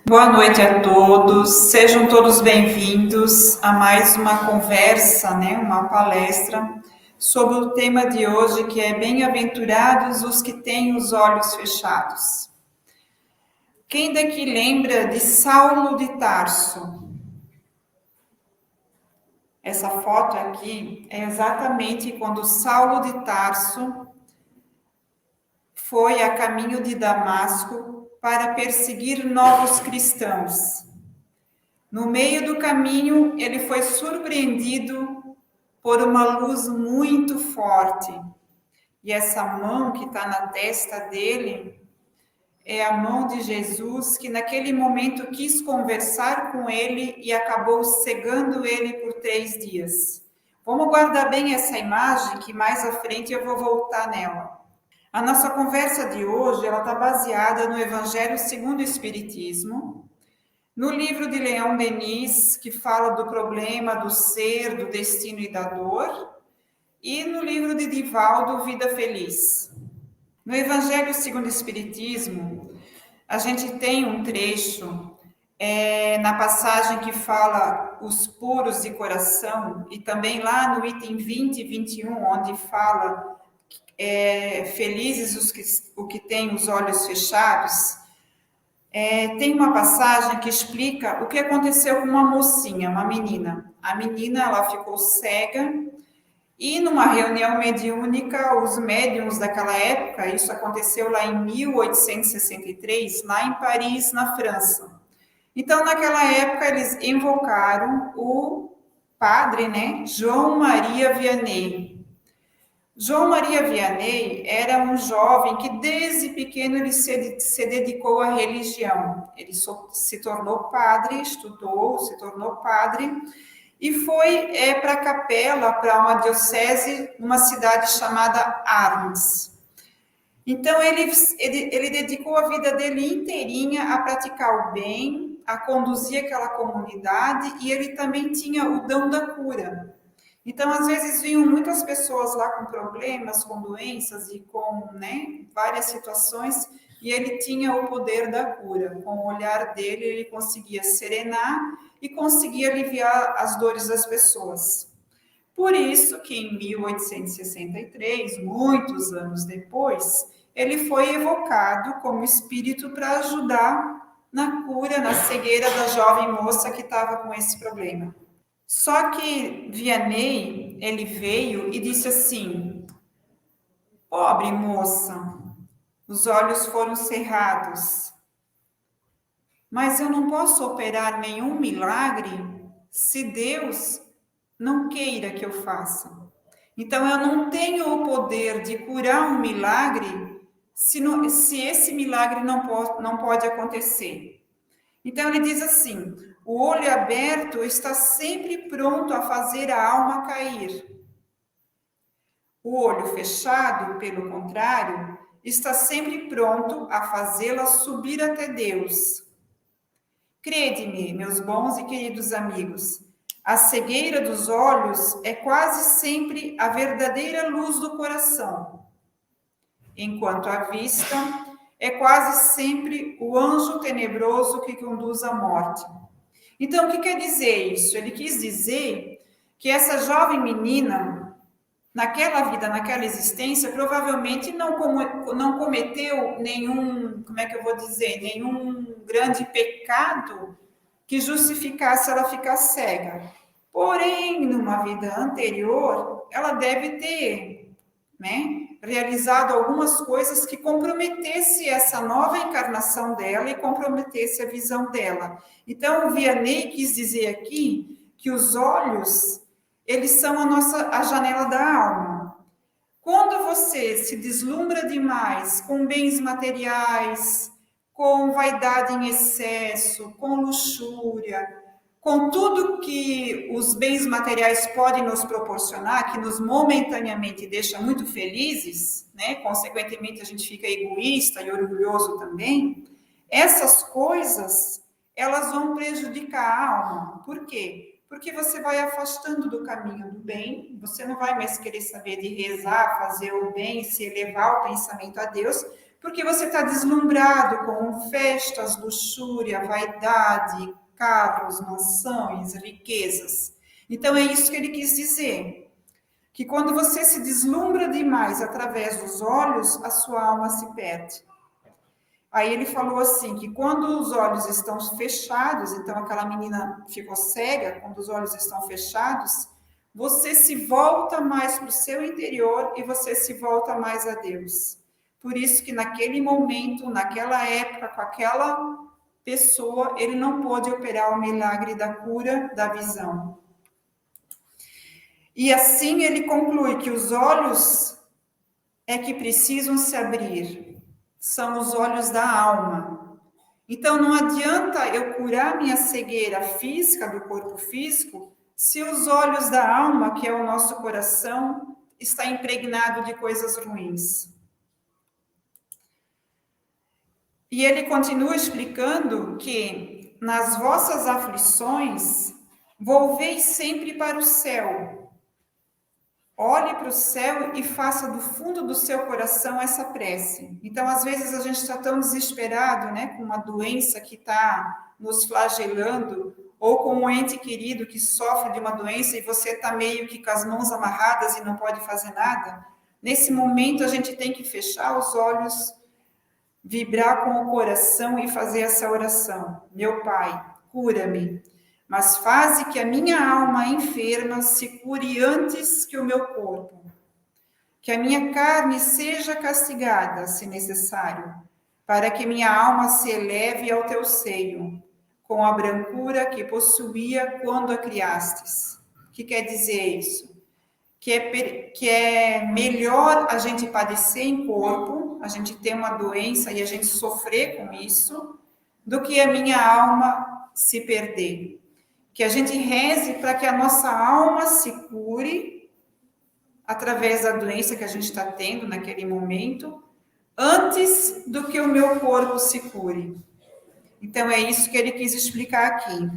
Boa noite a todos, sejam todos bem-vindos a mais uma conversa, uma palestra sobre o tema de hoje que é Bem-aventurados os que têm os olhos fechados. Quem daqui lembra de Saulo de Tarso? Essa foto aqui é exatamente quando Saulo de Tarso foi a caminho de Damasco para perseguir novos cristãos. No meio do caminho, ele foi surpreendido por uma luz muito forte. E essa mão que está na testa dele é a mão de Jesus, que naquele momento quis conversar com ele e acabou cegando ele por 3 dias. Vamos guardar bem essa imagem, que mais à frente eu vou voltar nela. A nossa conversa de hoje ela está baseada no Evangelho segundo o Espiritismo, no livro de Leon Denis, que fala do problema do ser, do destino e da dor, e no livro de Divaldo, Vida Feliz. No Evangelho segundo o Espiritismo, a gente tem um trecho na passagem que fala os puros de coração, e também lá no item 20 e 21, onde fala felizes os que têm os olhos fechados. Tem uma passagem que explica o que aconteceu com uma mocinha, uma menina. A menina ela ficou cega e numa reunião mediúnica, os médiuns daquela época, isso aconteceu lá em 1863, lá em Paris, na França. Então, naquela época, eles invocaram o padre, João Maria Vianney. João Maria Vianney era um jovem que desde pequeno ele se dedicou à religião. Ele se tornou padre, estudou, se tornou padre e foi para a capela, para uma diocese, uma cidade chamada Arles. Então ele dedicou a vida dele inteirinha a praticar o bem, a conduzir aquela comunidade, e ele também tinha o dom da cura. Então, às vezes, vinham muitas pessoas lá com problemas, com doenças e com várias situações, e ele tinha o poder da cura. Com o olhar dele, ele conseguia serenar e conseguia aliviar as dores das pessoas. Por isso que em 1863, muitos anos depois, ele foi evocado como espírito para ajudar na cura, na cegueira da jovem moça que estava com esse problema. Só que Vianney, ele veio e disse assim: pobre moça, os olhos foram cerrados, mas eu não posso operar nenhum milagre se Deus não queira que eu faça. Então, eu não tenho o poder de curar um milagre se esse milagre não pode acontecer. Então, ele diz assim: o olho aberto está sempre pronto a fazer a alma cair. O olho fechado, pelo contrário, está sempre pronto a fazê-la subir até Deus. Crede-me, meus bons e queridos amigos, a cegueira dos olhos é quase sempre a verdadeira luz do coração, enquanto a vista é quase sempre o anjo tenebroso que conduz à morte. Então, o que quer dizer isso? Ele quis dizer que essa jovem menina, naquela vida, naquela existência, provavelmente não cometeu nenhum, nenhum grande pecado que justificasse ela ficar cega. Porém, numa vida anterior, ela deve ter, realizado algumas coisas que comprometesse essa nova encarnação dela e comprometesse a visão dela. Então, o Vianney quis dizer aqui que os olhos, eles são a janela da alma. Quando você se deslumbra demais com bens materiais, com vaidade em excesso, com luxúria, com tudo que os bens materiais podem nos proporcionar, que nos momentaneamente deixa muito felizes, consequentemente a gente fica egoísta e orgulhoso também, essas coisas, elas vão prejudicar a alma. Por quê? Porque você vai afastando do caminho do bem, você não vai mais querer saber de rezar, fazer o bem, se elevar o pensamento a Deus, Porque você está deslumbrado com festas, luxúria, vaidade, carros, mansões, riquezas. Então é isso que ele quis dizer, que quando você se deslumbra demais através dos olhos, a sua alma se perde. Aí ele falou assim, que quando os olhos estão fechados, então aquela menina ficou cega, quando os olhos estão fechados, você se volta mais para o seu interior e você se volta mais a Deus. Por isso que naquele momento, naquela época, com aquela pessoa, ele não pôde operar o milagre da cura da visão. E assim ele conclui que os olhos é que precisam se abrir, são os olhos da alma. Então não adianta eu curar minha cegueira física, do corpo físico, se os olhos da alma, que é o nosso coração, está impregnado de coisas ruins. E ele continua explicando que nas vossas aflições, volvei sempre para o céu. Olhe para o céu e faça do fundo do seu coração essa prece. Então, às vezes, a gente está tão desesperado, né, com uma doença que está nos flagelando, ou com um ente querido que sofre de uma doença e você está meio que com as mãos amarradas e não pode fazer nada. Nesse momento, a gente tem que fechar os olhos, vibrar com o coração e fazer essa oração. Meu Pai, cura-me, mas faze que a minha alma enferma se cure antes que o meu corpo. Que a minha carne seja castigada, se necessário, para que minha alma se eleve ao teu seio, com a brancura que possuía quando a criastes. O que quer dizer isso? Que é melhor a gente padecer em corpo, a gente ter uma doença e a gente sofrer com isso, do que a minha alma se perder. Que a gente reze para que a nossa alma se cure através da doença que a gente está tendo naquele momento, antes do que o meu corpo se cure. Então é isso que ele quis explicar aqui.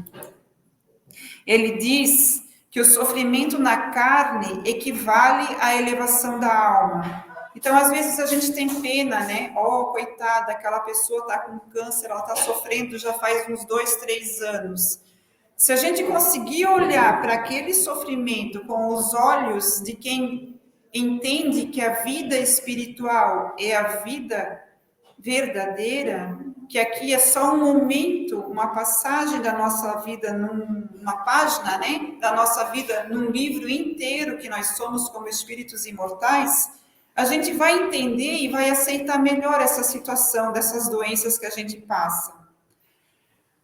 Ele diz que o sofrimento na carne equivale à elevação da alma. Então, às vezes a gente tem pena, né? Oh, coitada, aquela pessoa está com câncer, ela está sofrendo já faz uns 2, 3 anos. Se a gente conseguir olhar para aquele sofrimento com os olhos de quem entende que a vida espiritual é a vida verdadeira, que aqui é só um momento, uma passagem da nossa vida, uma página, né, da nossa vida num livro inteiro que nós somos como espíritos imortais, a gente vai entender e vai aceitar melhor essa situação dessas doenças que a gente passa.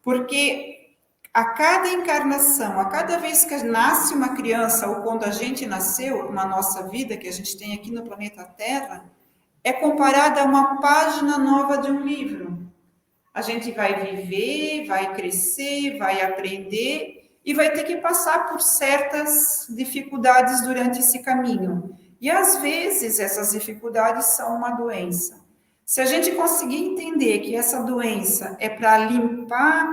Porque a cada encarnação, a cada vez que nasce uma criança ou quando a gente nasceu na nossa vida que a gente tem aqui no planeta Terra, é comparada a uma página nova de um livro. A gente vai viver, vai crescer, vai aprender e vai ter que passar por certas dificuldades durante esse caminho. E às vezes essas dificuldades são uma doença. Se a gente conseguir entender que essa doença é para limpar,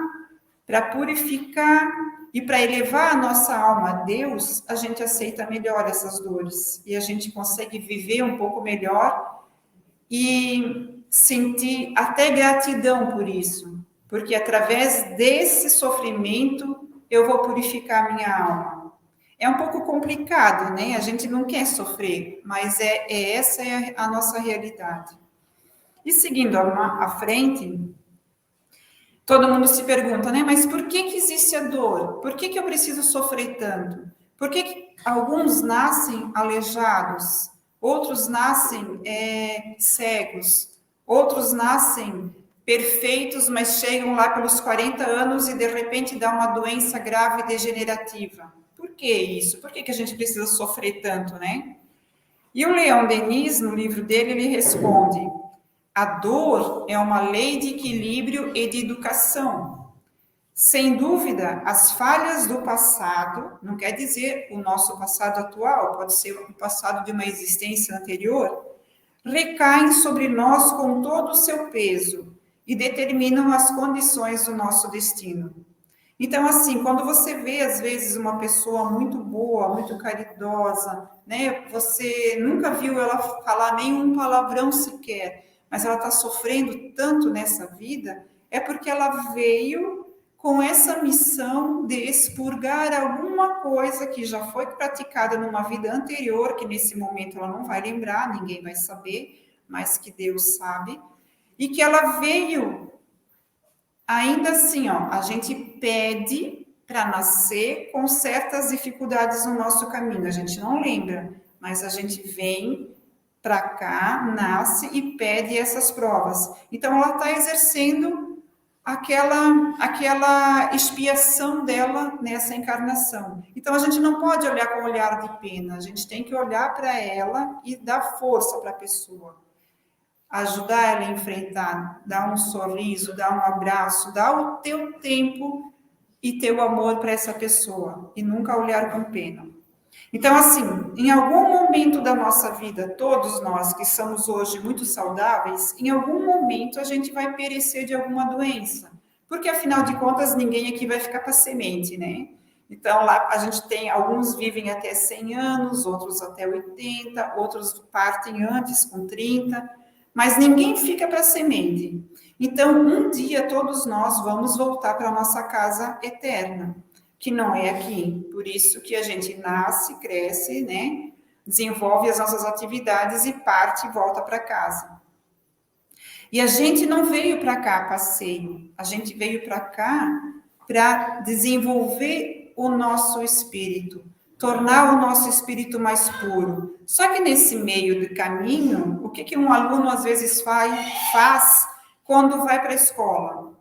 para purificar e para elevar a nossa alma a Deus, a gente aceita melhor essas dores e a gente consegue viver um pouco melhor e sentir até gratidão por isso, porque através desse sofrimento eu vou purificar minha alma. É um pouco complicado, né? A gente não quer sofrer, mas essa é a nossa realidade. E seguindo à frente, todo mundo se pergunta, né? Mas por que existe a dor? Por que eu preciso sofrer tanto? Por que alguns nascem aleijados? Outros nascem cegos, outros nascem perfeitos, mas chegam lá pelos 40 anos e de repente dá uma doença grave e degenerativa. Por que isso? Por que a gente precisa sofrer tanto, né? E o Leon Denis, no livro dele, ele responde: a dor é uma lei de equilíbrio e de educação. Sem dúvida, as falhas do passado, não quer dizer o nosso passado atual, pode ser o passado de uma existência anterior, recaem sobre nós com todo o seu peso e determinam as condições do nosso destino. Então, assim, quando você vê, às vezes, uma pessoa muito boa, muito caridosa, né? Você nunca viu ela falar nenhum palavrão sequer, mas ela está sofrendo tanto nessa vida, é porque ela veio com essa missão de expurgar alguma coisa que já foi praticada numa vida anterior, que nesse momento ela não vai lembrar, ninguém vai saber, mas que Deus sabe, e que ela veio, ainda assim, ó, a gente pede para nascer com certas dificuldades no nosso caminho, a gente não lembra, mas a gente vem para cá, nasce e pede essas provas. Então, ela está exercendo aquela expiação dela nessa encarnação. Então, a gente não pode olhar com olhar de pena, a gente tem que olhar para ela e dar força para a pessoa. Ajudar ela a enfrentar, dar um sorriso, dar um abraço, dar o teu tempo e teu amor para essa pessoa, e nunca olhar com pena. Então, assim, em algum momento da nossa vida, todos nós que somos hoje muito saudáveis, em algum momento a gente vai perecer de alguma doença. Porque, afinal de contas, ninguém aqui vai ficar para semente, né? Então, lá a gente tem, alguns vivem até 100 anos, outros até 80, outros partem antes, com 30, mas ninguém fica para semente. Então, um dia todos nós vamos voltar para a nossa casa eterna, que não é aqui. Por isso que a gente nasce, cresce, né? Desenvolve as nossas atividades e parte e volta para casa. E a gente não veio para cá a passeio, a gente veio para cá para desenvolver o nosso espírito, tornar o nosso espírito mais puro. Só que nesse meio do caminho, o que um aluno às vezes faz quando vai para a escola?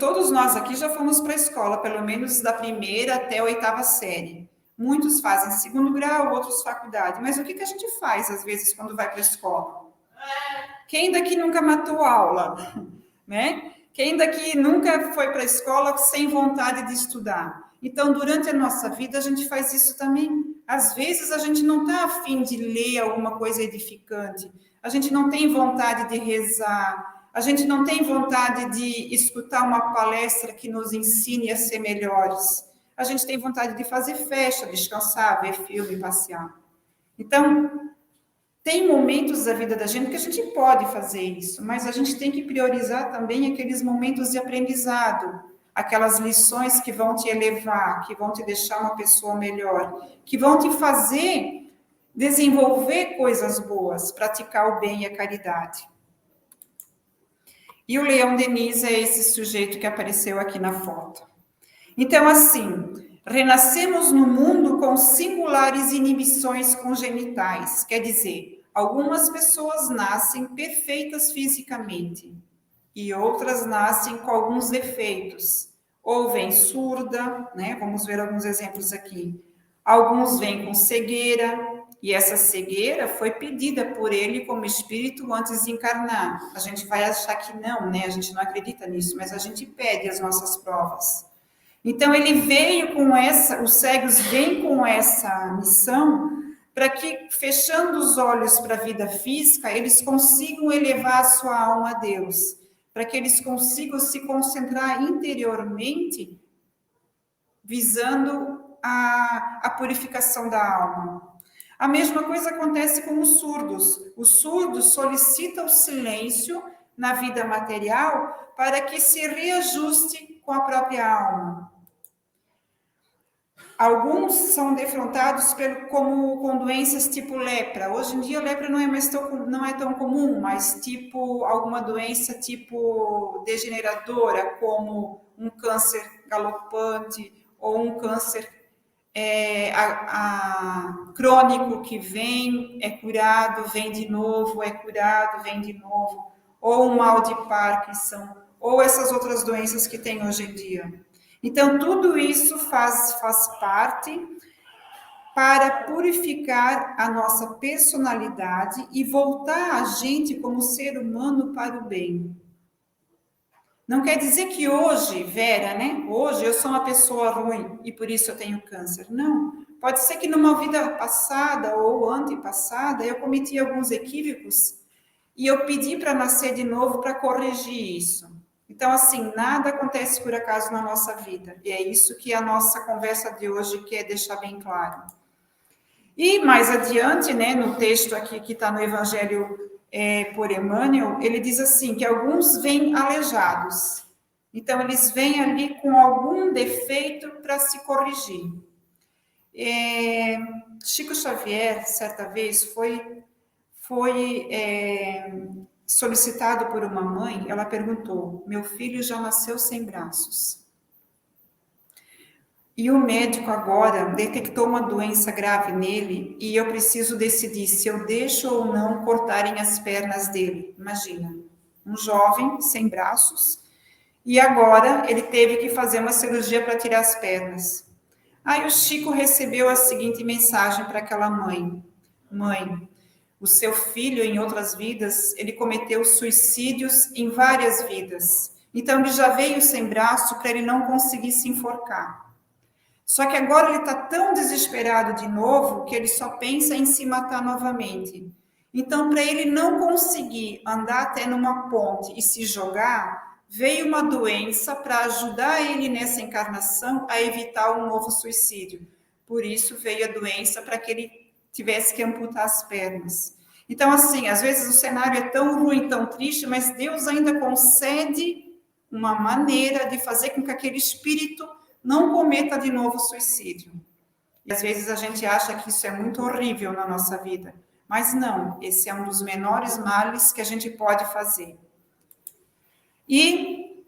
Todos nós aqui já fomos para a escola, pelo menos da primeira até a 8ª série. Muitos fazem segundo grau, outros faculdade. Mas o que a gente faz, às vezes, quando vai para a escola? Quem daqui nunca matou aula? Né? Quem daqui nunca foi para a escola sem vontade de estudar? Então, durante a nossa vida, a gente faz isso também. Às vezes, a gente não está afim de ler alguma coisa edificante. A gente não tem vontade de rezar. A gente não tem vontade de escutar uma palestra que nos ensine a ser melhores. A gente tem vontade de fazer festa, descansar, ver filme, passear. Então, tem momentos da vida da gente que a gente pode fazer isso, mas a gente tem que priorizar também aqueles momentos de aprendizado, aquelas lições que vão te elevar, que vão te deixar uma pessoa melhor, que vão te fazer desenvolver coisas boas, praticar o bem e a caridade. E o Leão Denis é esse sujeito que apareceu aqui na foto. Então, assim, renascemos no mundo com singulares inibições congenitais, quer dizer, algumas pessoas nascem perfeitas fisicamente e outras nascem com alguns defeitos. Ou vem surda, né? Vamos ver alguns exemplos aqui. Alguns vêm com cegueira, e essa cegueira foi pedida por ele como espírito antes de encarnar. A gente vai achar que não, né? A gente não acredita nisso, mas a gente pede as nossas provas. Então, ele veio com os cegos vêm com essa missão para que, fechando os olhos para a vida física, eles consigam elevar a sua alma a Deus, para que eles consigam se concentrar interiormente, visando a purificação da alma. A mesma coisa acontece com os surdos. Os surdos solicitam o silêncio na vida material para que se reajuste com a própria alma. Alguns são defrontados com doenças tipo lepra. Hoje em dia a lepra não é tão comum, mas tipo alguma doença tipo degeneradora, como um câncer galopante ou um câncer crônico que vem, é curado, vem de novo, é curado, vem de novo, ou um mal de Parkinson, ou essas outras doenças que tem hoje em dia. Então, tudo isso faz parte para purificar a nossa personalidade e voltar a gente como ser humano para o bem. Não quer dizer que hoje, Vera, né? Hoje eu sou uma pessoa ruim e por isso eu tenho câncer. Não. Pode ser que numa vida passada ou antepassada eu cometi alguns equívocos e eu pedi para nascer de novo para corrigir isso. Então, assim, nada acontece por acaso na nossa vida. E é isso que a nossa conversa de hoje quer deixar bem claro. E mais adiante, né, no texto aqui que está no Evangelho por Emmanuel, ele diz assim, que alguns vêm aleijados. Então, eles vêm ali com algum defeito para se corrigir. Chico Xavier, certa vez, foi solicitado por uma mãe, ela perguntou, meu filho já nasceu sem braços. E o médico agora detectou uma doença grave nele e eu preciso decidir se eu deixo ou não cortarem as pernas dele. Imagina, um jovem sem braços e agora ele teve que fazer uma cirurgia para tirar as pernas. Aí o Chico recebeu a seguinte mensagem para aquela mãe: Mãe, o seu filho em outras vidas, ele cometeu suicídios em várias vidas. Então ele já veio sem braço para ele não conseguir se enforcar. Só que agora ele está tão desesperado de novo que ele só pensa em se matar novamente. Então, para ele não conseguir andar até numa ponte e se jogar, veio uma doença para ajudar ele nessa encarnação a evitar um novo suicídio. Por isso veio a doença para que ele tivesse que amputar as pernas. Então, assim, às vezes o cenário é tão ruim, tão triste, mas Deus ainda concede uma maneira de fazer com que aquele espírito não cometa de novo suicídio. E às vezes a gente acha que isso é muito horrível na nossa vida, mas não, esse é um dos menores males que a gente pode fazer. E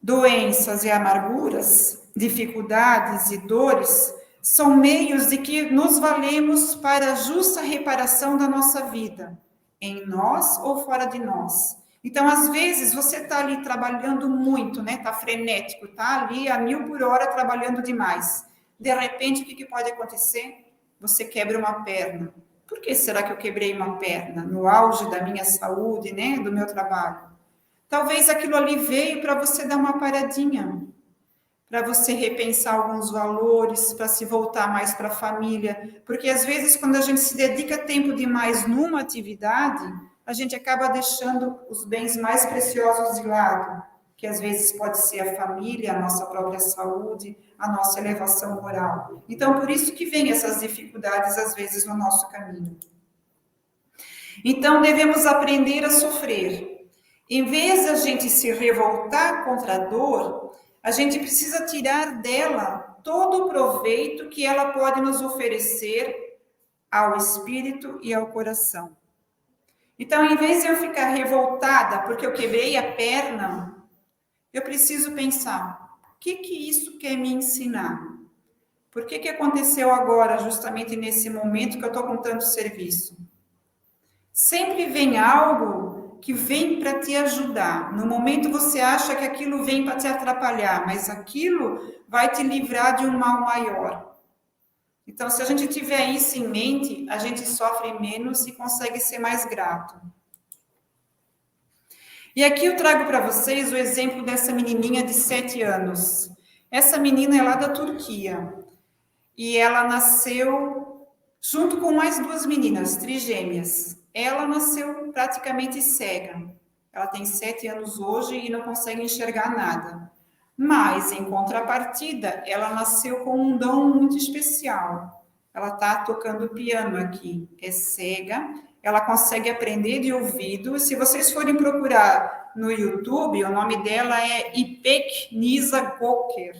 doenças e amarguras, dificuldades e dores são meios de que nos valemos para a justa reparação da nossa vida, em nós ou fora de nós. Então, às vezes, você está ali trabalhando muito, né? Está frenético, está ali a 1000 por hora trabalhando demais. De repente, o que pode acontecer? Você quebra uma perna. Por que será que eu quebrei uma perna? No auge da minha saúde, né? Do meu trabalho. Talvez aquilo ali veio para você dar uma paradinha, para você repensar alguns valores, para se voltar mais para a família. Porque, às vezes, quando a gente se dedica tempo demais numa atividade, a gente acaba deixando os bens mais preciosos de lado, que às vezes pode ser a família, a nossa própria saúde, a nossa elevação moral. Então, por isso que vem essas dificuldades, às vezes, no nosso caminho. Então, devemos aprender a sofrer. Em vez de a gente se revoltar contra a dor, a gente precisa tirar dela todo o proveito que ela pode nos oferecer ao espírito e ao coração. Então, em vez de eu ficar revoltada porque eu quebrei a perna, eu preciso pensar, o que isso quer me ensinar? Por que aconteceu agora, justamente nesse momento que eu estou com tanto serviço? Sempre vem algo que vem para te ajudar. No momento você acha que aquilo vem para te atrapalhar, mas aquilo vai te livrar de um mal maior. Então, se a gente tiver isso em mente, a gente sofre menos e consegue ser mais grato. E aqui eu trago para vocês o exemplo dessa menininha de 7 anos. Essa menina é lá da Turquia. E ela nasceu junto com mais 2 meninas, trigêmeas. Ela nasceu praticamente cega. Ela tem 7 anos hoje e não consegue enxergar nada. Mas, em contrapartida, ela nasceu com um dom muito especial. Ela está tocando piano aqui, é cega, ela consegue aprender de ouvido. Se vocês forem procurar no YouTube, o nome dela é İpek Nisa Göker.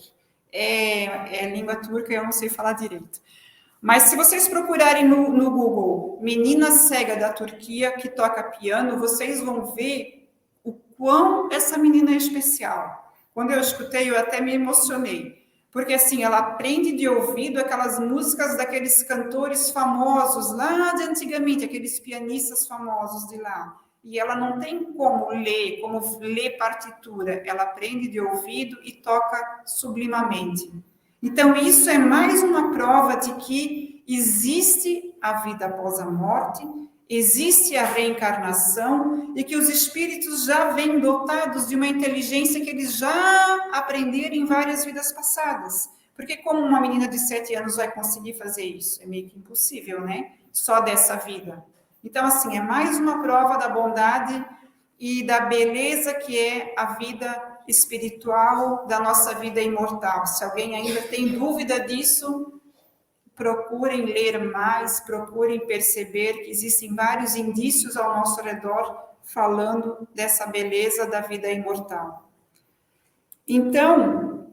É língua turca, eu não sei falar direito. Mas se vocês procurarem no Google, menina cega da Turquia que toca piano, vocês vão ver o quão essa menina é especial. Quando eu escutei, eu até me emocionei. Porque, assim, ela aprende de ouvido aquelas músicas daqueles cantores famosos lá de antigamente, aqueles pianistas famosos de lá. E ela não tem como ler partitura. Ela aprende de ouvido e toca sublimamente. Então, isso é mais uma prova de que existe a vida após a morte, existe a reencarnação e que os espíritos já vêm dotados de uma inteligência que eles já aprenderam em várias vidas passadas. Porque como uma menina de 7 anos vai conseguir fazer isso? É meio que impossível, né? Só dessa vida. Então, assim, é mais uma prova da bondade e da beleza que é a vida espiritual da nossa vida imortal. Se alguém ainda tem dúvida disso, procurem ler mais, procurem perceber que existem vários indícios ao nosso redor falando dessa beleza da vida imortal. Então,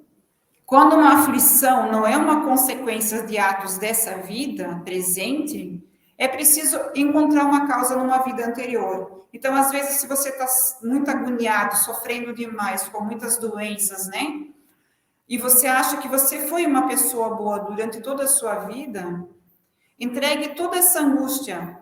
quando uma aflição não é uma consequência de atos dessa vida presente, é preciso encontrar uma causa numa vida anterior. Então, às vezes, se você está muito agoniado, sofrendo demais, com muitas doenças, né? E você acha que você foi uma pessoa boa durante toda a sua vida, entregue toda essa angústia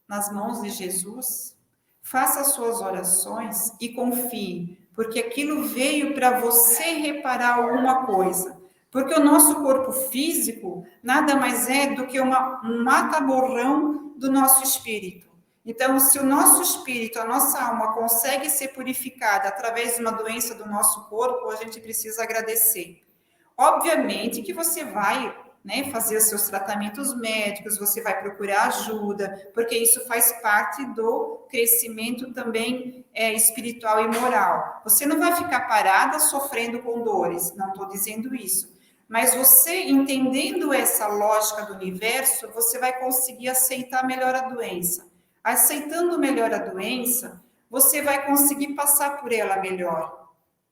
nas mãos de Jesus, faça as suas orações e confie, porque aquilo veio para você reparar alguma coisa. Porque o nosso corpo físico nada mais é do que um mata-borrão do nosso espírito. Então, se o nosso espírito, a nossa alma consegue ser purificada através de uma doença do nosso corpo, a gente precisa agradecer. Obviamente que você vai, né, fazer os seus tratamentos médicos, você vai procurar ajuda, porque isso faz parte do crescimento também espiritual e moral. Você não vai ficar parada sofrendo com dores, não estou dizendo isso. Mas você, entendendo essa lógica do universo, você vai conseguir aceitar melhor a doença. Aceitando melhor a doença, você vai conseguir passar por ela melhor,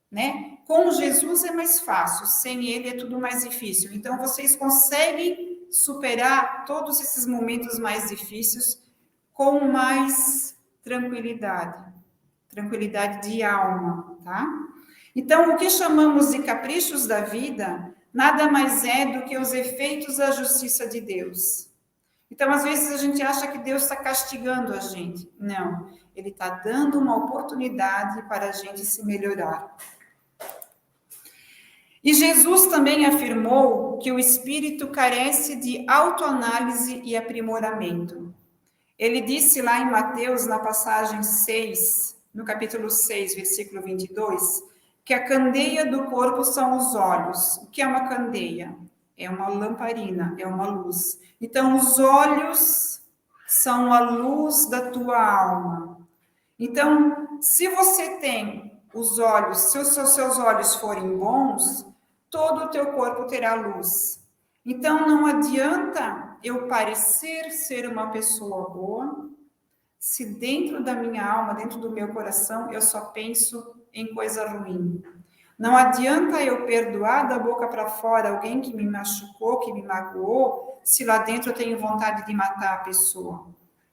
né? Com Jesus é mais fácil, sem ele é tudo mais difícil. Então, vocês conseguem superar todos esses momentos mais difíceis com mais tranquilidade, tranquilidade de alma, tá? Então, o que chamamos de caprichos da vida, nada mais é do que os efeitos da justiça de Deus. Então, às vezes, a gente acha que Deus está castigando a gente. Não, Ele está dando uma oportunidade para a gente se melhorar. E Jesus também afirmou que o espírito carece de autoanálise e aprimoramento. Ele disse lá em Mateus, na passagem 6, no capítulo 6, versículo 22, que a candeia do corpo são os olhos. O que é uma candeia? É uma lamparina, é uma luz. Então, os olhos são a luz da tua alma. Então, se você tem os olhos, se os seus olhos forem bons, todo o teu corpo terá luz. Então, não adianta eu parecer ser uma pessoa boa, se dentro da minha alma, dentro do meu coração, eu só penso em coisa ruim. Não adianta eu perdoar da boca para fora alguém que me machucou, que me magoou, se lá dentro eu tenho vontade de matar a pessoa.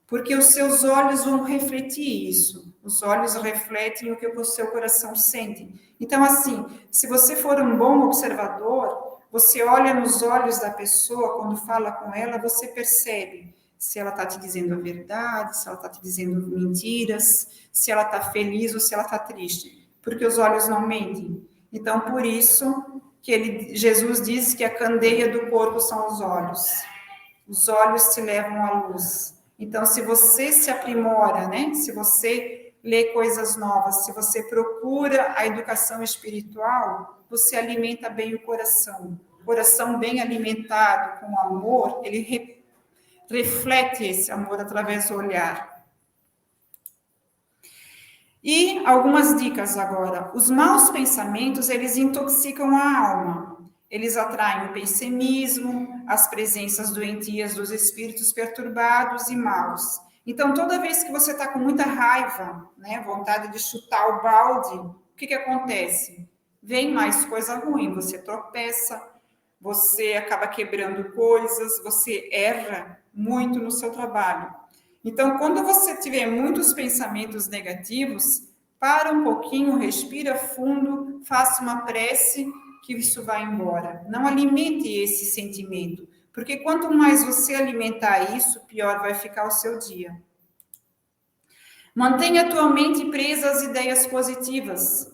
Porque os seus olhos vão refletir isso. Os olhos refletem o que o seu coração sente. Então, assim, se você for um bom observador, você olha nos olhos da pessoa, quando fala com ela, você percebe se ela está te dizendo a verdade, se ela está te dizendo mentiras, se ela está feliz ou se ela está triste. Porque os olhos não mentem. Então, por isso que Jesus diz que a candeia do corpo são os olhos. Os olhos te levam à luz. Então, se você se aprimora, né? Se você lê coisas novas, se você procura a educação espiritual, você alimenta bem o coração. O coração bem alimentado com amor, ele reflete esse amor através do olhar. E algumas dicas agora. Os maus pensamentos, eles intoxicam a alma. Eles atraem o pessimismo, as presenças doentias dos espíritos perturbados e maus. Então, toda vez que você está com muita raiva, né, vontade de chutar o balde, o que acontece? Vem mais coisa ruim, você tropeça, você acaba quebrando coisas, você erra muito no seu trabalho. Então, quando você tiver muitos pensamentos negativos, para um pouquinho, respira fundo, faça uma prece, que isso vai embora. Não alimente esse sentimento, porque quanto mais você alimentar isso, pior vai ficar o seu dia. Mantenha a tua mente presa às ideias positivas,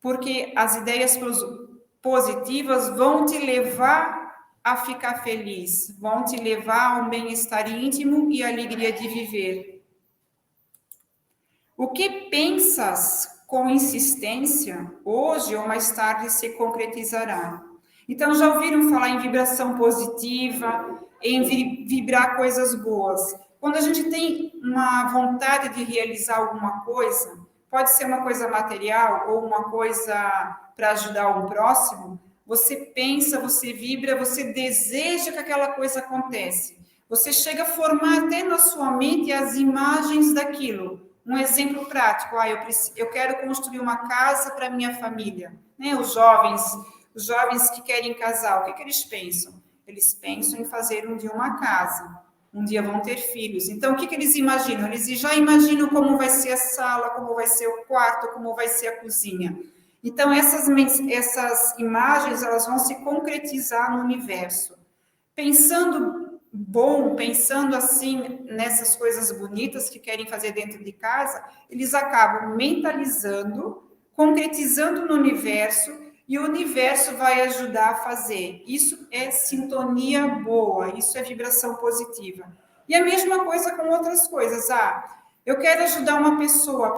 porque as ideias positivas vão te levar a ficar feliz, vão te levar a um bem-estar íntimo e a alegria de viver. O que pensas com insistência, hoje ou mais tarde se concretizará. Então, já ouviram falar em vibração positiva, em vibrar coisas boas? Quando a gente tem uma vontade de realizar alguma coisa, pode ser uma coisa material ou uma coisa para ajudar um próximo, você pensa, você vibra, você deseja que aquela coisa aconteça. Você chega a formar até na sua mente as imagens daquilo. Um exemplo prático, eu quero construir uma casa para minha família. Né? Os jovens que querem casar, o que eles pensam? Eles pensam em fazer um dia uma casa. Um dia vão ter filhos. Então, o que eles imaginam? Eles já imaginam como vai ser a sala, como vai ser o quarto, como vai ser a cozinha. Então, essas imagens, elas vão se concretizar no universo. Pensando assim, nessas coisas bonitas que querem fazer dentro de casa, eles acabam mentalizando, concretizando no universo, e o universo vai ajudar a fazer. Isso é sintonia boa, isso é vibração positiva. E a mesma coisa com outras coisas. Eu quero ajudar uma pessoa.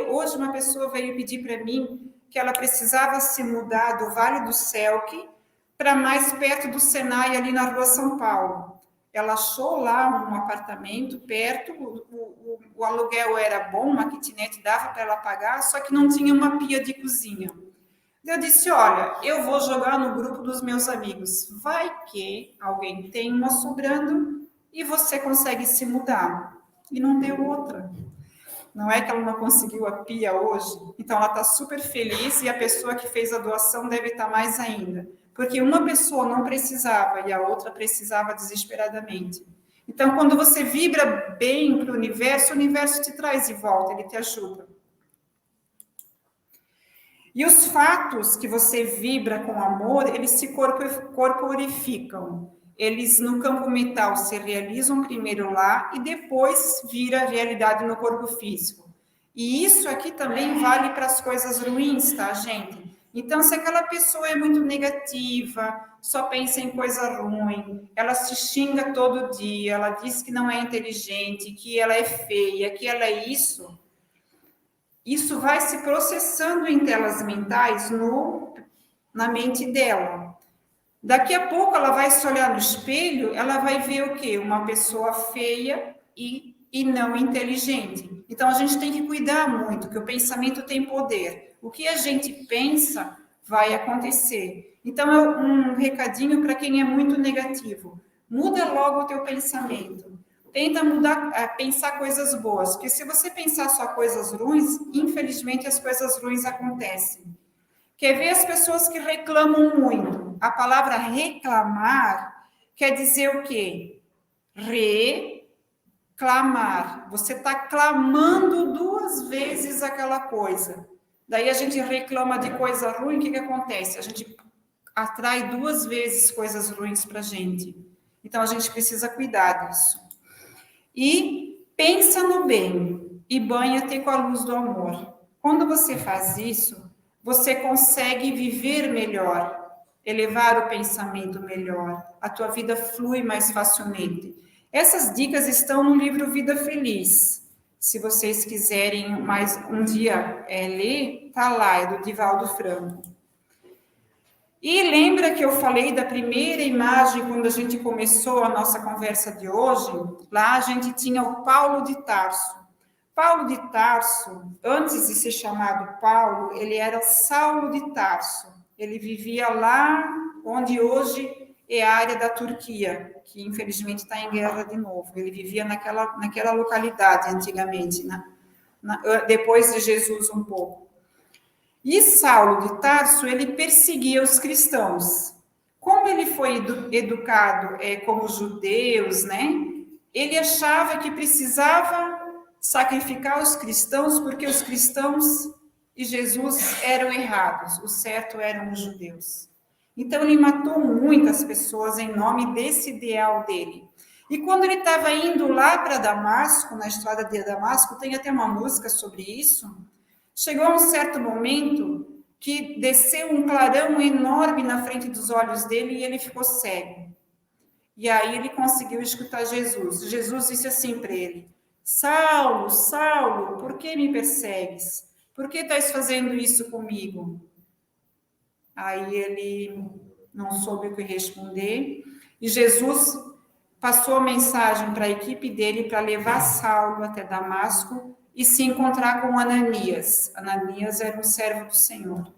Hoje uma pessoa veio pedir para mim que ela precisava se mudar do Vale do Selk para mais perto do Senai, ali na Rua São Paulo. Ela achou lá um apartamento perto, o aluguel era bom, uma kitnet dava para ela pagar, só que não tinha uma pia de cozinha. Eu disse, olha, eu vou jogar no grupo dos meus amigos. Vai que alguém tem uma sobrando e você consegue se mudar. E não deu outra. Não é que ela não conseguiu a pia hoje? Então, ela está super feliz e a pessoa que fez a doação deve estar mais ainda. Porque uma pessoa não precisava e a outra precisava desesperadamente. Então, quando você vibra bem para o universo te traz de volta, ele te ajuda. E os fatos que você vibra com amor, eles se corporificam. Eles, no campo mental, se realizam primeiro lá e depois vira realidade no corpo físico. E isso aqui também vale para as coisas ruins, tá, gente? Então, se aquela pessoa é muito negativa, só pensa em coisa ruim, ela se xinga todo dia, ela diz que não é inteligente, que ela é feia, que ela é isso vai se processando em telas mentais na mente dela. Daqui a pouco ela vai se olhar no espelho, ela vai ver o quê? Uma pessoa feia e não inteligente. Então a gente tem que cuidar muito, que o pensamento tem poder. O que a gente pensa vai acontecer. Então é um recadinho para quem é muito negativo. Muda logo o teu pensamento. Tenta mudar, pensar coisas boas, porque se você pensar só coisas ruins, infelizmente as coisas ruins acontecem. Quer ver as pessoas que reclamam muito? A palavra reclamar quer dizer o quê? Reclamar. Você está clamando 2 vezes aquela coisa. Daí a gente reclama de coisa ruim, o que acontece? A gente atrai 2 vezes coisas ruins para a gente. Então a gente precisa cuidar disso. E pensa no bem e banha-te com a luz do amor. Quando você faz isso, você consegue viver melhor, elevar o pensamento melhor, a tua vida flui mais facilmente. Essas dicas estão no livro Vida Feliz. Se vocês quiserem mais um dia ler, tá lá, é do Divaldo Franco. E lembra que eu falei da primeira imagem quando a gente começou a nossa conversa de hoje? Lá a gente tinha o Paulo de Tarso. Paulo de Tarso, antes de ser chamado Paulo, ele era Saulo de Tarso. Ele vivia lá onde hoje é a área da Turquia, que infelizmente está em guerra de novo. Ele vivia naquela localidade antigamente, depois de Jesus um pouco. E Saulo de Tarso, ele perseguia os cristãos. Como ele foi educado como judeus, né? Ele achava que precisava sacrificar os cristãos porque os cristãos e Jesus eram errados, o certo eram os judeus. Então ele matou muitas pessoas em nome desse ideal dele. E quando ele estava indo lá para Damasco, na estrada de Damasco, tem até uma música sobre isso. Chegou a um certo momento que desceu um clarão enorme na frente dos olhos dele e ele ficou cego. E aí ele conseguiu escutar Jesus. Jesus disse assim para ele: Saulo, Saulo, por que me persegues? Por que estás fazendo isso comigo? Aí ele não soube o que responder. E Jesus passou a mensagem para a equipe dele para levar Saulo até Damasco e se encontrar com Ananias. Ananias era um servo do Senhor.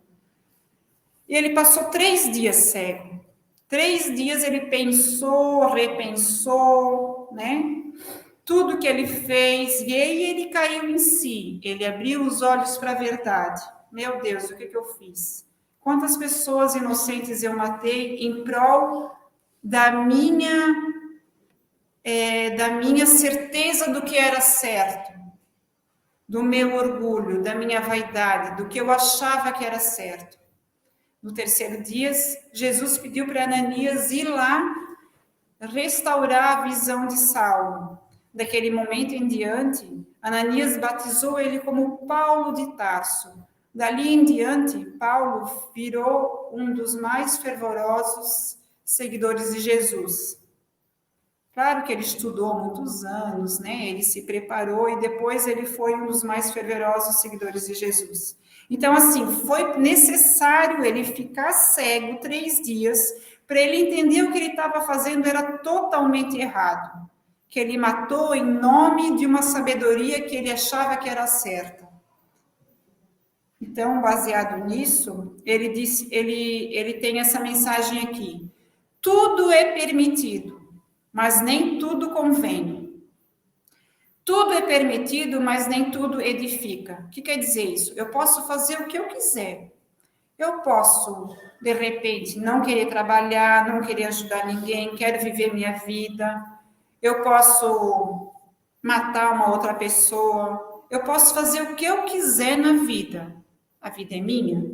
E ele passou 3 dias cego. 3 dias ele pensou, repensou, né? Tudo que ele fez, e aí ele caiu em si. Ele abriu os olhos para a verdade. Meu Deus, o que eu fiz? Quantas pessoas inocentes eu matei em prol da minha certeza do que era certo, do meu orgulho, da minha vaidade, do que eu achava que era certo. No terceiro dia, Jesus pediu para Ananias ir lá restaurar a visão de Saulo. Daquele momento em diante, Ananias batizou ele como Paulo de Tarso. Dali em diante, Paulo virou um dos mais fervorosos seguidores de Jesus. Claro que ele estudou muitos anos, né? Ele se preparou e depois ele foi um dos mais fervorosos seguidores de Jesus. Então, assim, foi necessário ele ficar cego 3 dias para ele entender o que ele estava fazendo era totalmente errado. Que ele matou em nome de uma sabedoria que ele achava que era certa. Então, baseado nisso, ele tem essa mensagem aqui. Tudo é permitido, mas nem tudo convém. Tudo é permitido, mas nem tudo edifica. O que quer dizer isso? Eu posso fazer o que eu quiser. Eu posso, de repente, não querer trabalhar, não querer ajudar ninguém, quero viver minha vida. Eu posso matar uma outra pessoa. Eu posso fazer o que eu quiser na vida. A vida é minha.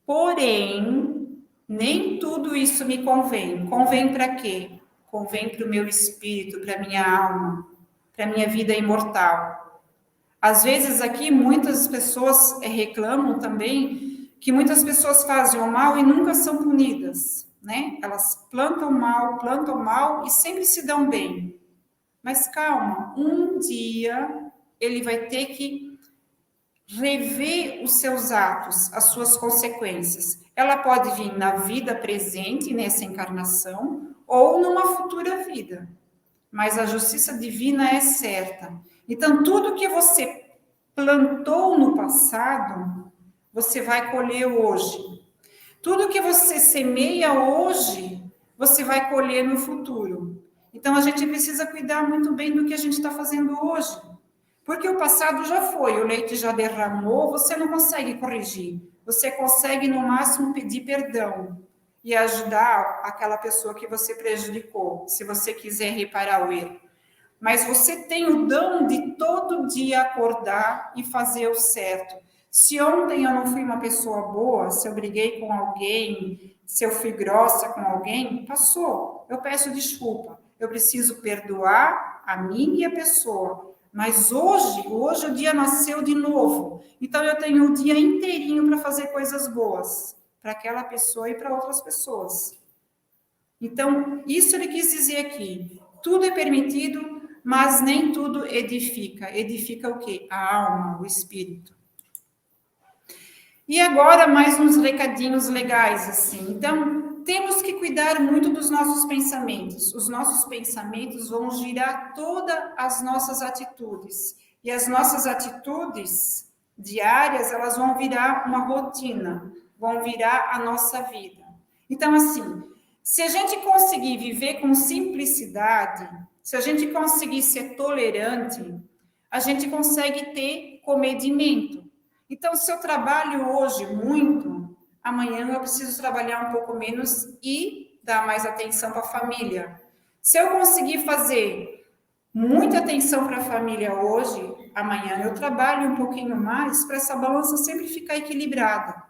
Porém, nem tudo isso me convém. Convém para quê? Convém para o meu espírito, para a minha alma, para a minha vida imortal. Às vezes aqui muitas pessoas reclamam também que muitas pessoas fazem o mal e nunca são punidas, né? Elas plantam mal e sempre se dão bem. Mas calma, um dia ele vai ter que rever os seus atos, as suas consequências. Ela pode vir na vida presente, nessa encarnação, ou numa futura vida. Mas a justiça divina é certa. Então, tudo que você plantou no passado, você vai colher hoje. Tudo que você semeia hoje, você vai colher no futuro. Então, a gente precisa cuidar muito bem do que a gente está fazendo hoje. Porque o passado já foi, o leite já derramou, você não consegue corrigir. Você consegue, no máximo, pedir perdão e ajudar aquela pessoa que você prejudicou, se você quiser reparar o erro. Mas você tem o dom de todo dia acordar e fazer o certo. Se ontem eu não fui uma pessoa boa, se eu briguei com alguém, se eu fui grossa com alguém, passou. Eu peço desculpa. Eu preciso perdoar a mim e a pessoa. Mas hoje o dia nasceu de novo. Então eu tenho o dia inteirinho para fazer coisas boas para aquela pessoa e para outras pessoas. Então, isso ele quis dizer aqui. Tudo é permitido, mas nem tudo edifica. Edifica o quê? A alma, o espírito. E agora mais uns recadinhos legais assim. Então, temos que cuidar muito dos nossos pensamentos. Os nossos pensamentos vão girar todas as nossas atitudes. E as nossas atitudes diárias, elas vão virar uma rotina, vão virar a nossa vida. Então, assim, se a gente conseguir viver com simplicidade, se a gente conseguir ser tolerante, a gente consegue ter comedimento. Então, se eu trabalho hoje muito, amanhã eu preciso trabalhar um pouco menos e dar mais atenção para a família. Se eu conseguir fazer muita atenção para a família hoje, amanhã eu trabalho um pouquinho mais para essa balança sempre ficar equilibrada.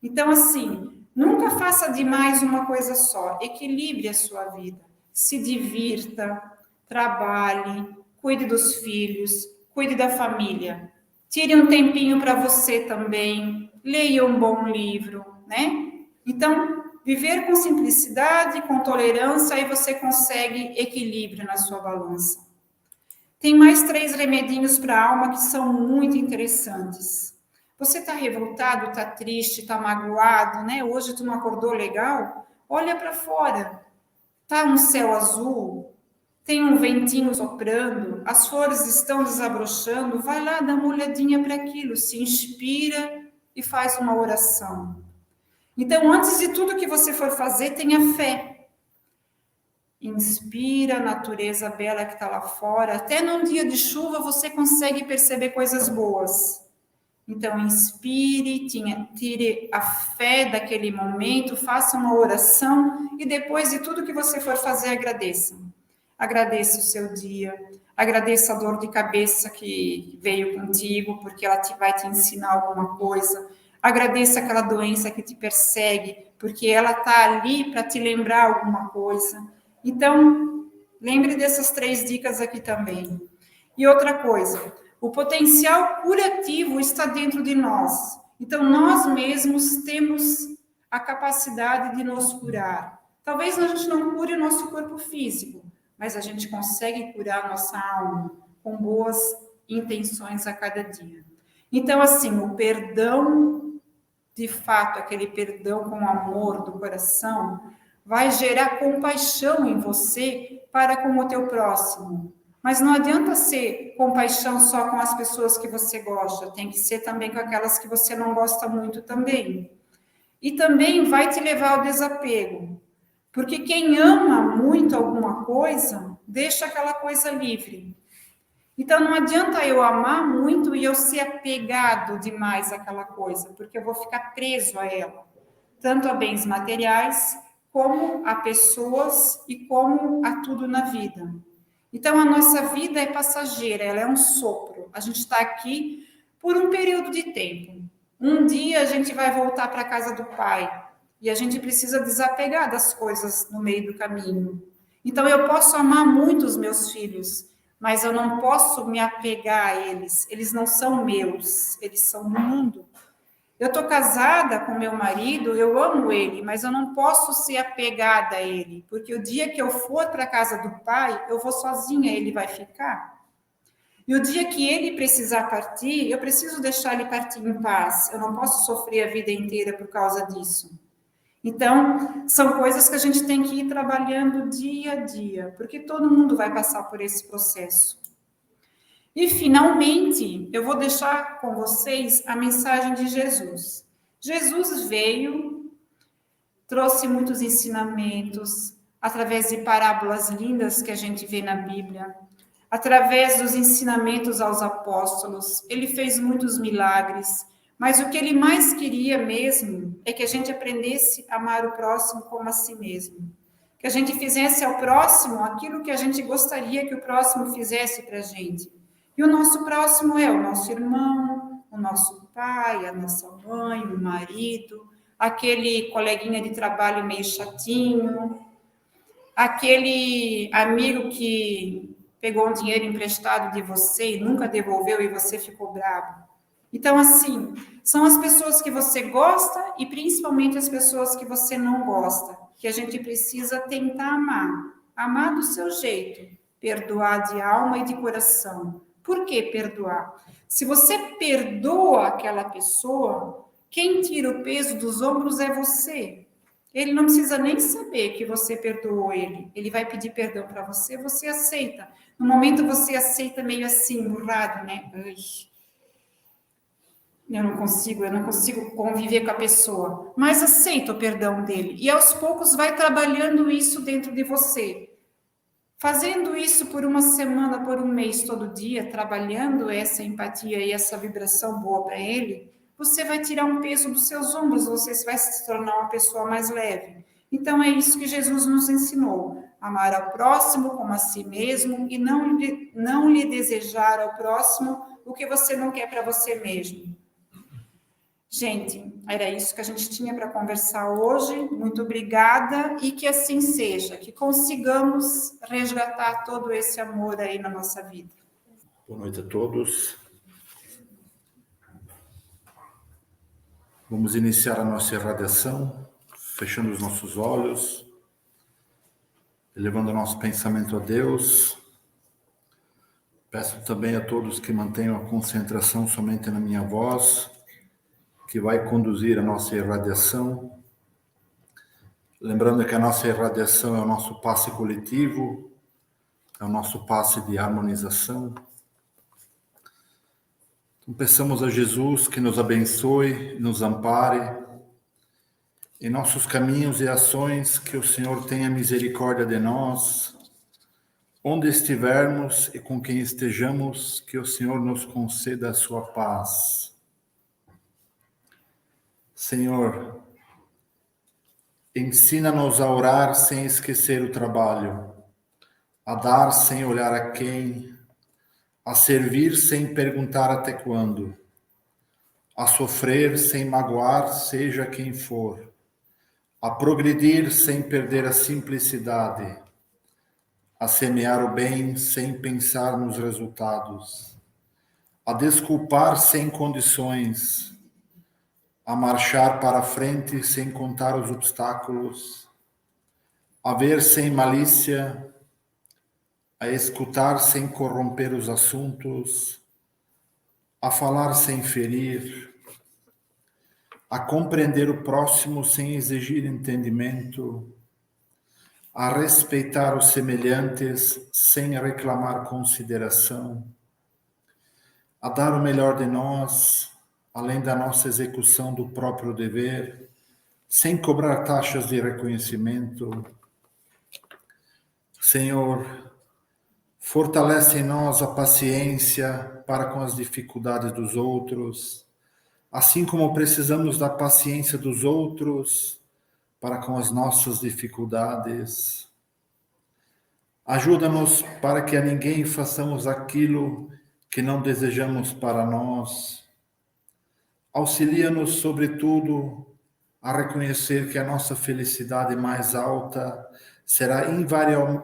Então, assim, nunca faça demais uma coisa só. Equilibre a sua vida. Se divirta, trabalhe, cuide dos filhos, cuide da família. Tire um tempinho para você também. Leia um bom livro, né? Então, viver com simplicidade, com tolerância, aí você consegue equilíbrio na sua balança. Tem mais 3 remedinhos para a alma que são muito interessantes. Você está revoltado, está triste, está magoado, né? Hoje tu não acordou legal? Olha para fora. Tá um céu azul, tem um ventinho soprando, as flores estão desabrochando. Vai lá, dá uma olhadinha para aquilo, se inspira e faz uma oração. Então, antes de tudo que você for fazer, tenha fé. Inspira a natureza bela que está lá fora. Até num dia de chuva você consegue perceber coisas boas. Então, inspire, tire a fé daquele momento, faça uma oração e depois de tudo que você for fazer, agradeça. Agradeça o seu dia, agradeça a dor de cabeça que veio contigo, porque ela vai te ensinar alguma coisa. Agradeça aquela doença que te persegue, porque ela está ali para te lembrar alguma coisa. Então, lembre dessas 3 dicas aqui também. E outra coisa, o potencial curativo está dentro de nós. Então, nós mesmos temos a capacidade de nos curar. Talvez a gente não cure o nosso corpo físico, mas a gente consegue curar a nossa alma com boas intenções a cada dia. Então, assim, o perdão, de fato, aquele perdão com amor do coração, vai gerar compaixão em você para com o teu próximo. Mas não adianta ser compaixão só com as pessoas que você gosta, tem que ser também com aquelas que você não gosta muito também. E também vai te levar ao desapego, porque quem ama muito alguma coisa, deixa aquela coisa livre. Então não adianta eu amar muito e eu ser apegado demais àquela coisa, porque eu vou ficar preso a ela, tanto a bens materiais, como a pessoas e como a tudo na vida. Então, a nossa vida é passageira, ela é um sopro. A gente está aqui por um período de tempo. Um dia a gente vai voltar para a casa do Pai e a gente precisa desapegar das coisas no meio do caminho. Então, eu posso amar muito os meus filhos, mas eu não posso me apegar a eles. Eles não são meus, eles são do mundo. Eu estou casada com meu marido, eu amo ele, mas eu não posso ser apegada a ele, porque o dia que eu for para a casa do pai, eu vou sozinha, ele vai ficar. E o dia que ele precisar partir, eu preciso deixar ele partir em paz. Eu não posso sofrer a vida inteira por causa disso. Então, são coisas que a gente tem que ir trabalhando dia a dia, porque todo mundo vai passar por esse processo. E, finalmente, eu vou deixar com vocês a mensagem de Jesus. Jesus veio, trouxe muitos ensinamentos, através de parábolas lindas que a gente vê na Bíblia, através dos ensinamentos aos apóstolos, ele fez muitos milagres, mas o que ele mais queria mesmo é que a gente aprendesse a amar o próximo como a si mesmo. Que a gente fizesse ao próximo aquilo que a gente gostaria que o próximo fizesse para a gente. E o nosso próximo é o nosso irmão, o nosso pai, a nossa mãe, o marido, aquele coleguinha de trabalho meio chatinho, aquele amigo que pegou um dinheiro emprestado de você e nunca devolveu e você ficou bravo. Então, assim, são as pessoas que você gosta e principalmente as pessoas que você não gosta, que a gente precisa tentar amar. Amar do seu jeito, perdoar de alma e de coração. Por que perdoar? Se você perdoa aquela pessoa, quem tira o peso dos ombros é você. Ele não precisa nem saber que você perdoou ele. Ele vai pedir perdão para você, você aceita. No momento você aceita meio assim, murrado, né? Eu não consigo conviver com a pessoa. Mas aceita o perdão dele. E aos poucos vai trabalhando isso dentro de você. Fazendo isso por uma semana, por um mês, todo dia, trabalhando essa empatia e essa vibração boa para ele, você vai tirar um peso dos seus ombros, você vai se tornar uma pessoa mais leve. Então é isso que Jesus nos ensinou: amar ao próximo como a si mesmo e não lhe desejar ao próximo o que você não quer para você mesmo. Gente, era isso que a gente tinha para conversar hoje. Muito obrigada e que assim seja, que consigamos resgatar todo esse amor aí na nossa vida. Boa noite a todos. Vamos iniciar a nossa irradiação, fechando os nossos olhos, elevando o nosso pensamento a Deus. Peço também a todos que mantenham a concentração somente na minha voz, que vai conduzir a nossa irradiação. Lembrando que a nossa irradiação é o nosso passe coletivo, é o nosso passe de harmonização. Então, peçamos a Jesus que nos abençoe, nos ampare, em nossos caminhos e ações, que o Senhor tenha misericórdia de nós. Onde estivermos e com quem estejamos, que o Senhor nos conceda a sua paz. Senhor, ensina-nos a orar sem esquecer o trabalho, a dar sem olhar a quem, a servir sem perguntar até quando, a sofrer sem magoar, seja quem for, a progredir sem perder a simplicidade, a semear o bem sem pensar nos resultados, a desculpar sem condições, a marchar para frente sem contar os obstáculos, a ver sem malícia, a escutar sem corromper os assuntos, a falar sem ferir, a compreender o próximo sem exigir entendimento, a respeitar os semelhantes sem reclamar consideração, a dar o melhor de nós, além da nossa execução do próprio dever, sem cobrar taxas de reconhecimento. Senhor, fortalece em nós a paciência para com as dificuldades dos outros, assim como precisamos da paciência dos outros para com as nossas dificuldades. Ajuda-nos para que a ninguém façamos aquilo que não desejamos para nós. Auxilia-nos, sobretudo, a reconhecer que a nossa felicidade mais alta será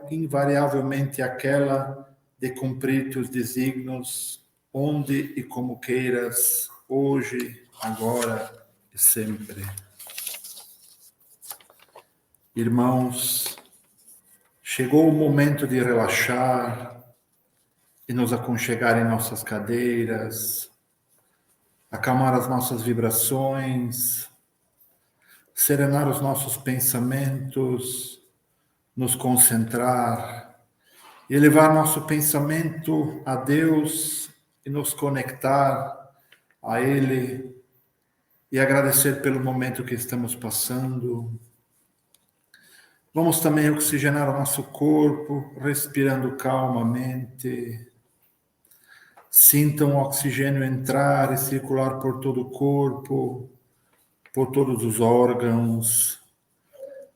invariavelmente aquela de cumprir teus desígnios, onde e como queiras, hoje, agora e sempre. Irmãos, chegou o momento de relaxar e nos aconchegar em nossas cadeiras, acalmar as nossas vibrações, serenar os nossos pensamentos, nos concentrar e elevar nosso pensamento a Deus e nos conectar a Ele e agradecer pelo momento que estamos passando. Vamos também oxigenar o nosso corpo, respirando calmamente. Sintam o oxigênio entrar e circular por todo o corpo, por todos os órgãos.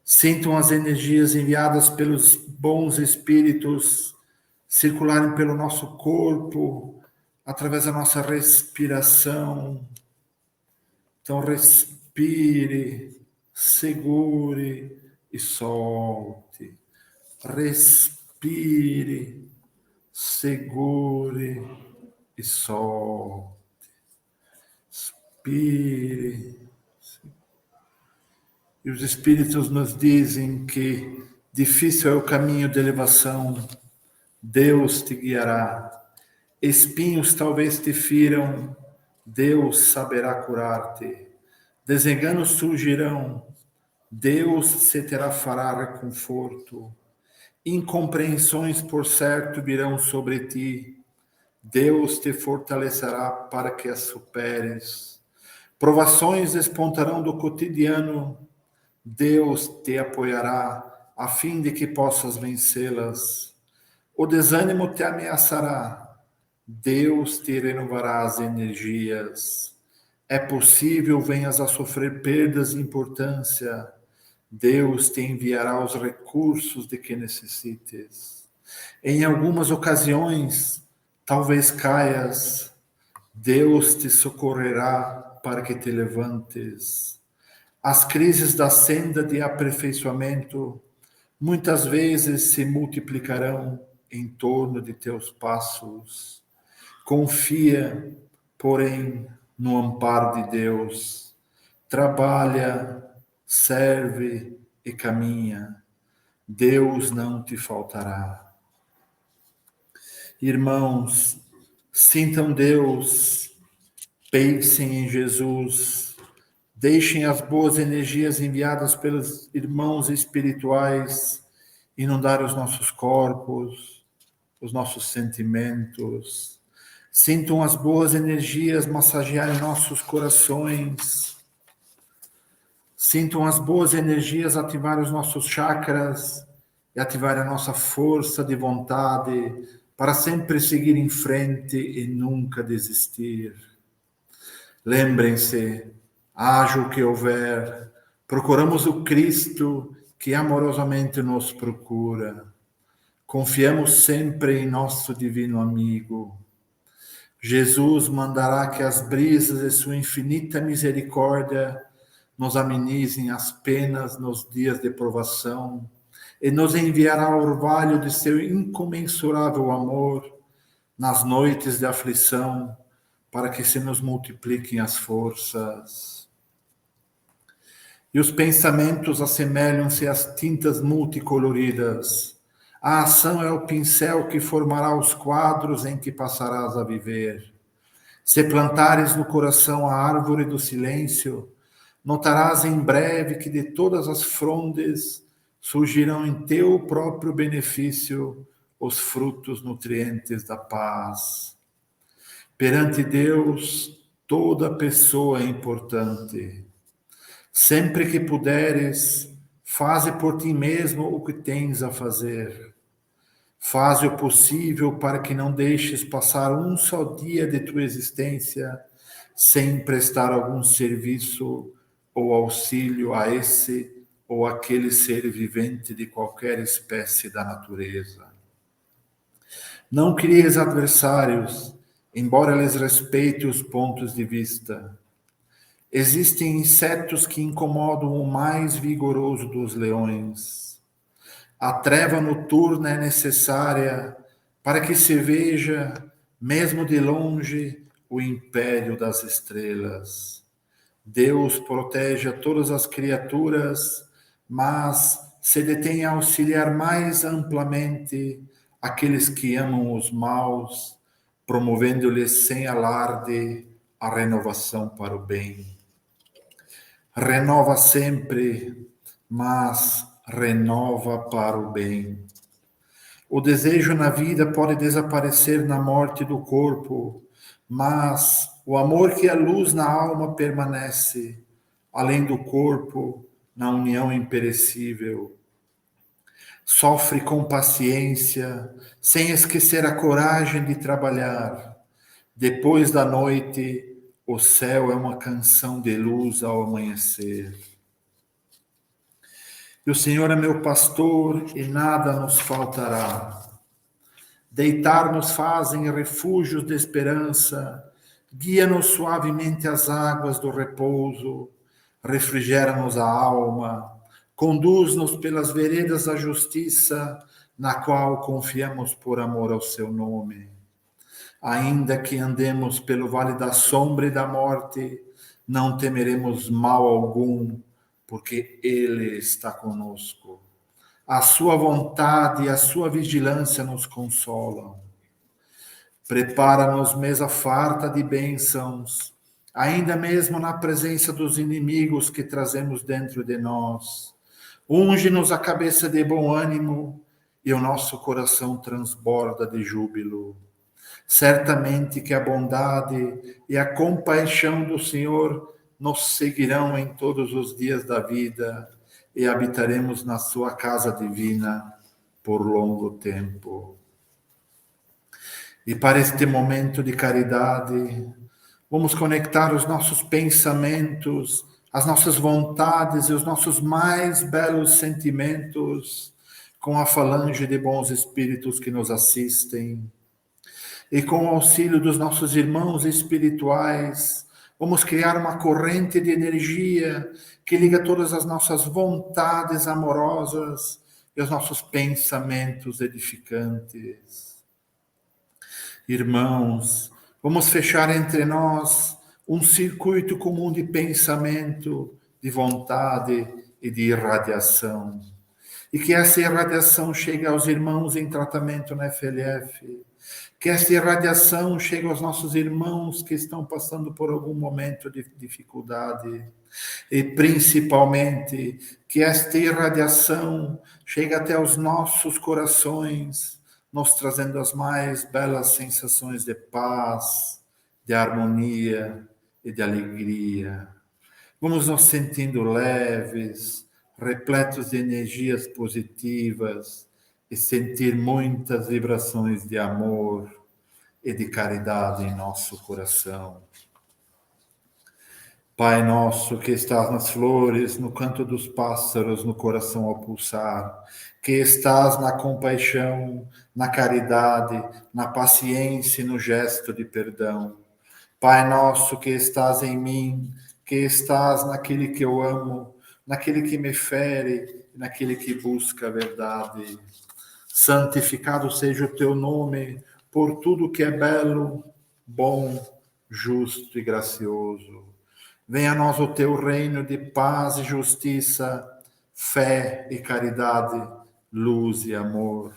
Sintam as energias enviadas pelos bons espíritos circularem pelo nosso corpo, através da nossa respiração. Então, respire, segure e solte. Respire, segure e solte. Respire. E os espíritos nos dizem que difícil é o caminho de elevação, Deus te guiará. Espinhos talvez te firam, Deus saberá curar-te. Desenganos surgirão, Deus se terá fará reconforto. Incompreensões, por certo, virão sobre ti. Deus te fortalecerá para que as superes. Provações despontarão do cotidiano. Deus te apoiará a fim de que possas vencê-las. O desânimo te ameaçará. Deus te renovará as energias. É possível venhas a sofrer perdas de importância. Deus te enviará os recursos de que necessites. Em algumas ocasiões, talvez caias. Deus te socorrerá para que te levantes. As crises da senda de aperfeiçoamento muitas vezes se multiplicarão em torno de teus passos. Confia, porém, no amparo de Deus. Trabalha, serve e caminha. Deus não te faltará. Irmãos, sintam Deus, pensem em Jesus, deixem as boas energias enviadas pelos irmãos espirituais inundar os nossos corpos, os nossos sentimentos. Sintam as boas energias massagearem nossos corações. Sintam as boas energias ativar os nossos chakras e ativar a nossa força de vontade para sempre seguir em frente e nunca desistir. Lembrem-se, haja o que houver, procuramos o Cristo que amorosamente nos procura. Confiamos sempre em nosso divino amigo. Jesus mandará que as brisas de sua infinita misericórdia nos amenizem as penas nos dias de provação e nos enviará o orvalho de seu incomensurável amor nas noites de aflição, para que se nos multipliquem as forças. E os pensamentos assemelham-se às tintas multicoloridas. A ação é o pincel que formará os quadros em que passarás a viver. Se plantares no coração a árvore do silêncio, notarás em breve que de todas as frondes surgirão em teu próprio benefício os frutos nutrientes da paz. Perante Deus, toda pessoa é importante. Sempre que puderes, faze por ti mesmo o que tens a fazer. Faze o possível para que não deixes passar um só dia de tua existência sem prestar algum serviço ou auxílio a esse ou aquele ser vivente de qualquer espécie da natureza. Não cries adversários, embora lhes respeite os pontos de vista. Existem insetos que incomodam o mais vigoroso dos leões. A treva noturna é necessária para que se veja, mesmo de longe, o império das estrelas. Deus protege a todas as criaturas, mas se detém a auxiliar mais amplamente aqueles que amam os maus, promovendo-lhes sem alarde a renovação para o bem. Renova sempre, mas renova para o bem. O desejo na vida pode desaparecer na morte do corpo, mas o amor que é luz na alma permanece, além do corpo, na união imperecível. Sofre com paciência, sem esquecer a coragem de trabalhar. Depois da noite, o céu é uma canção de luz ao amanhecer. E o Senhor é meu pastor e nada nos faltará. Deitar-nos fazem refúgios de esperança, guia-nos suavemente às águas do repouso, refrigera-nos a alma, conduz-nos pelas veredas da justiça, na qual confiamos por amor ao seu nome. Ainda que andemos pelo vale da sombra e da morte, não temeremos mal algum, porque Ele está conosco. A sua vontade e a sua vigilância nos consolam. Prepara-nos mesa farta de bênçãos, ainda mesmo na presença dos inimigos que trazemos dentro de nós. Unge-nos a cabeça de bom ânimo e o nosso coração transborda de júbilo. Certamente que a bondade e a compaixão do Senhor nos seguirão em todos os dias da vida e habitaremos na sua casa divina por longo tempo. E para este momento de caridade, vamos conectar os nossos pensamentos, as nossas vontades e os nossos mais belos sentimentos com a falange de bons espíritos que nos assistem. E com o auxílio dos nossos irmãos espirituais, vamos criar uma corrente de energia que liga todas as nossas vontades amorosas e os nossos pensamentos edificantes. Irmãos, vamos fechar entre nós um circuito comum de pensamento, de vontade e de irradiação. E que essa irradiação chegue aos irmãos em tratamento na FLF. Que esta irradiação chegue aos nossos irmãos que estão passando por algum momento de dificuldade. E principalmente que esta irradiação chegue até os nossos corações, nos trazendo as mais belas sensações de paz, de harmonia e de alegria. Vamos nos sentindo leves, repletos de energias positivas e sentir muitas vibrações de amor e de caridade em nosso coração. Pai nosso que estás nas flores, no canto dos pássaros, no coração ao pulsar, que estás na compaixão, na caridade, na paciência e no gesto de perdão. Pai nosso que estás em mim, que estás naquele que eu amo, naquele que me fere, naquele que busca a verdade. Santificado seja o teu nome por tudo que é belo, bom, justo e gracioso. Venha a nós o teu reino de paz e justiça, fé e caridade, luz e amor.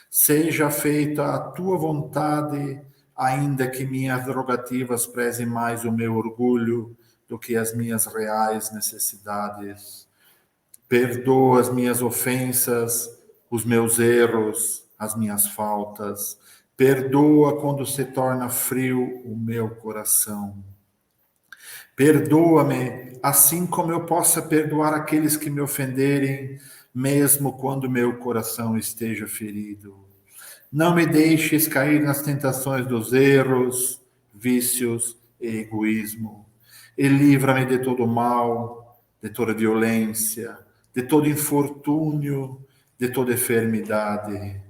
Seja feita a tua vontade, ainda que minhas rogativas prezem mais o meu orgulho do que as minhas reais necessidades. Perdoa as minhas ofensas, os meus erros, as minhas faltas. Perdoa quando se torna frio o meu coração. Perdoa-me, assim como eu possa perdoar aqueles que me ofenderem, mesmo quando meu coração esteja ferido. Não me deixes cair nas tentações dos erros, vícios e egoísmo. E livra-me de todo mal, de toda violência, de todo infortúnio, de toda enfermidade.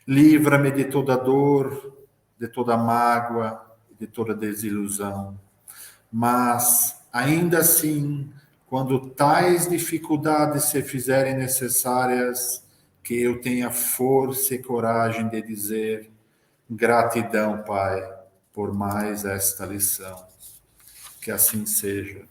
Livra-me de toda dor, de toda mágoa, de toda desilusão. Mas, ainda assim, quando tais dificuldades se fizerem necessárias, que eu tenha força e coragem de dizer gratidão, Pai, por mais esta lição. Que assim seja.